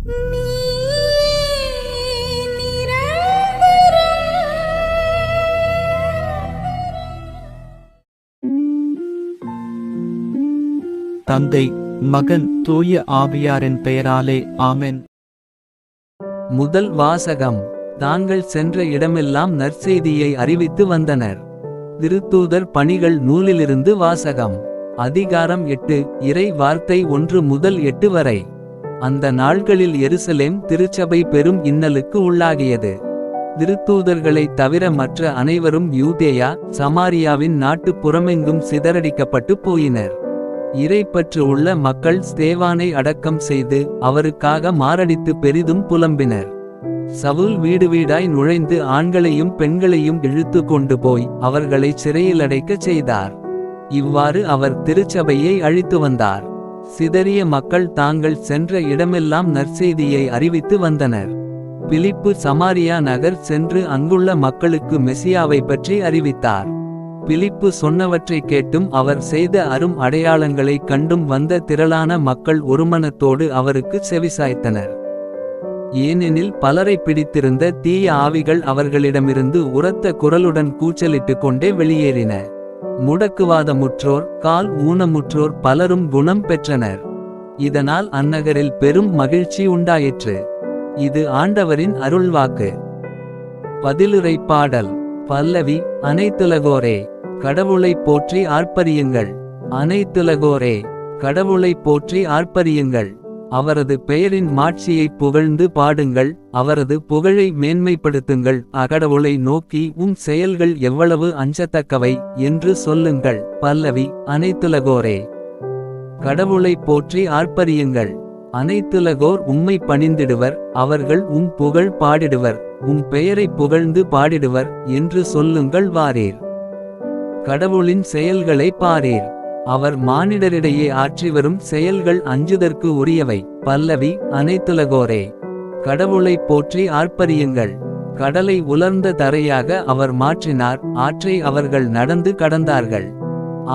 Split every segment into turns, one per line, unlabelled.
தந்தை, மகன், தூய ஆவியாரின் பெயராலே ஆமென்.
முதல் வாசகம். தாங்கள் சென்ற இடமெல்லாம் நற்செய்தியை அறிவித்து வந்தனர். திருத்தூதர் பணிகள் நூலிலிருந்து வாசகம். அதிகாரம் 8. இறை வார்த்தை 1 முதல் 8 வரை. அந்த நாள்களில் எருசலேம் திருச்சபை பெரும் இன்னலுக்கு உள்ளாகியது. திருத்தூதர்களைத் தவிர மற்ற அனைவரும் யூதேயா சமாரியாவின் நாட்டு புறமெங்கும் சிதறடிக்கப்பட்டு போயினர். இறைப்பற்று உள்ள மக்கள் ஸ்தேவானை அடக்கம் செய்து அவருக்காக மாரடித்து பெரிதும் புலம்பினர். சவுல் வீடு வீடாய் நுழைந்து ஆண்களையும் பெண்களையும் இழுத்து கொண்டு போய் அவர்களை சிறையில் அடைக்கச் செய்தார். இவ்வாறு அவர் திருச்சபையை அழித்து வந்தார். சிதறிய மக்கள் தாங்கள் சென்ற இடமெல்லாம் நற்செய்தியை அறிவித்து வந்தனர். பிலிப்பு சமாரியா நகர் சென்று அங்குள்ள மக்களுக்கு மெசியாவை பற்றி அறிவித்தார். பிலிப்பு சொன்னவற்றை கேட்டும் அவர் செய்த அரும் அடையாளங்களை கண்டும் வந்த திரளான மக்கள் ஒருமனத்தோடு அவருக்கு செவிசாய்த்தனர். ஏனெனில் பலரை பிடித்திருந்த தீய ஆவிகள் அவர்களிடமிருந்து உரத்த குரலுடன் கூச்சலிட்டு கொண்டே வெளியேறின. முடக்குவாதமுற்றோர் கால் ஊனமுற்றோர் பலரும் குணம் பெற்றனர். இதனால் அந்நகரில் பெரும் மகிழ்ச்சி உண்டாயிற்று. இது ஆண்டவரின் அருள்வாக்கு. பதிலுரை பாடல். பல்லவி. அனைத்துலகோரே கடவுளை போற்றி ஆர்ப்பரியுங்கள். அனைத்துலகோரே கடவுளை போற்றி ஆர்ப்பரியுங்கள். அவரது பெயரின் மாட்சியை புகழ்ந்து பாடுங்கள். அவரது புகழை மேன்மைப்படுத்துங்கள். அக்கடவுளை நோக்கி செயல்கள் எவ்வளவு அஞ்சத்தக்கவை என்று சொல்லுங்கள். பல்லவி. அனைத்துலகோரே கடவுளை போற்றி ஆர்ப்பரியுங்கள். அனைத்துலகோர் உம்மை பணிந்திடுவர். அவர்கள் புகழ் பாடிடுவர். பெயரை புகழ்ந்து பாடிடுவர் என்று சொல்லுங்கள். வாரீர் கடவுளின் செயல்களை பாரீர். அவர் மானிடரிடையே ஆற்றிவரும் செயல்கள் அஞ்சுதற்கு உரியவை. பல்லவி. அனைத்துலகோரே கடவுளை போற்றி ஆர்ப்பரியுங்கள். கடலை உலர்ந்த தரையாக அவர் மாற்றினார். ஆற்றை அவர்கள் நடந்து கடந்தார்கள்.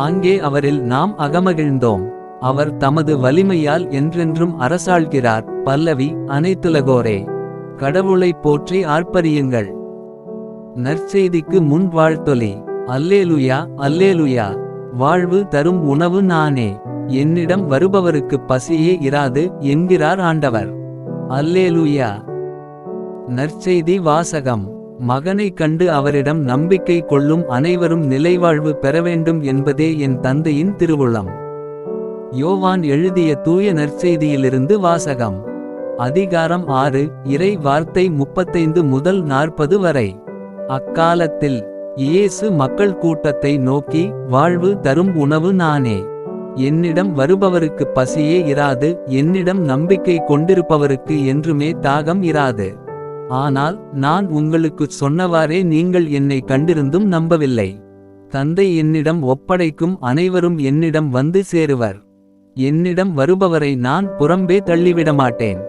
ஆங்கே அவரில் நாம் அகமகிழ்ந்தோம். அவர் தமது வலிமையால் என்றென்றும் அரசாள்கிறார். பல்லவி. அனைத்துலகோரே கடவுளை போற்றி ஆர்ப்பரியுங்கள். நற்செய்திக்கு முன் வாழ்த்தொலி. அல்லேலுயா அல்லேலுயா. வாழ்வு தரும் உணவு நானே. என்னிடம் வருபவருக்கு பசியே இராது என்கிறார் ஆண்டவர். அல்லேலுயா. நற்செய்தி வாசகம். மகனை கண்டு அவரிடம் நம்பிக்கை கொள்ளும் அனைவரும் நிலைவாழ்வு பெற வேண்டும் என்பதே என் தந்தையின் திருவுளம். யோவான் எழுதிய தூய நற்செய்தியிலிருந்து வாசகம். அதிகாரம் 6. இறை வார்த்தை 35 முதல் 40 வரை. அக்காலத்தில் இயேசு மக்கள் கூட்டத்தை நோக்கி, வாழ்வு தரும் உணவு நானே. என்னிடம் வருபவருக்கு பசியே இராது. என்னிடம் நம்பிக்கை கொண்டிருப்பவருக்கு என்றுமே தாகம் இராது. ஆனால் நான் உங்களுக்குச் சொன்னவாறே நீங்கள் என்னை கண்டிருந்தும் நம்பவில்லை. தந்தை என்னிடம் ஒப்படைக்கும் அனைவரும் என்னிடம் வந்து சேருவர். என்னிடம் வருபவரை நான் புறம்பே தள்ளிவிடமாட்டேன்.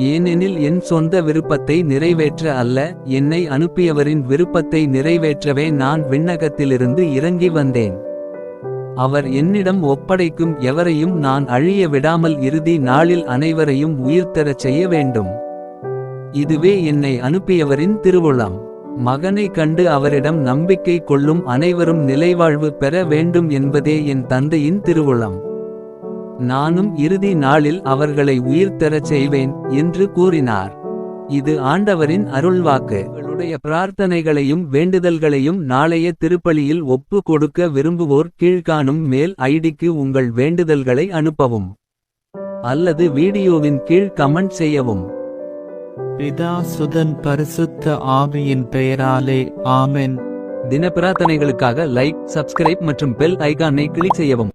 ஏனெனில் என் சொந்த விருப்பத்தை நிறைவேற்ற அல்ல, என்னை அனுப்பியவரின் விருப்பத்தை நிறைவேற்றவே நான் விண்ணகத்திலிருந்து இறங்கி வந்தேன். அவர் என்னிடம் ஒப்படைக்கும் எவரையும் நான் அழிய விடாமல் இறுதி நாளில் அனைவரையும் உயிர்த்தெழச் செய்ய வேண்டும். இதுவே என்னை அனுப்பியவரின் திருவுளம். மகனை கண்டு அவரிடம் நம்பிக்கை கொள்ளும் அனைவரும் நிலைவாழ்வு பெற வேண்டும் என்பதே என் தந்தையின் திருவுளம். நானும் இறுதி நாளில் அவர்களை உயிர்த்தெழச் செய்வேன் என்று கூறினார். இது ஆண்டவரின் அருள்வாக்கு. உங்களுடைய பிரார்த்தனைகளையும் வேண்டுதல்களையும் நாளைய திருப்பலியில் ஒப்பு கொடுக்க விரும்புவோர் கீழ்காணும் மெயில் ஐடிக்கு உங்கள் வேண்டுதல்களை அனுப்பவும். அல்லது வீடியோவின் கீழ் கமெண்ட் செய்யவும்.
பிதா சுதன் பரிசுத்த ஆவியின் பெயராலே ஆமென்.
தின பிரார்த்தனைகளுக்காக லைக், சப்ஸ்கிரைப் மற்றும் பெல் ஐகானை கிளிக் செய்யவும்.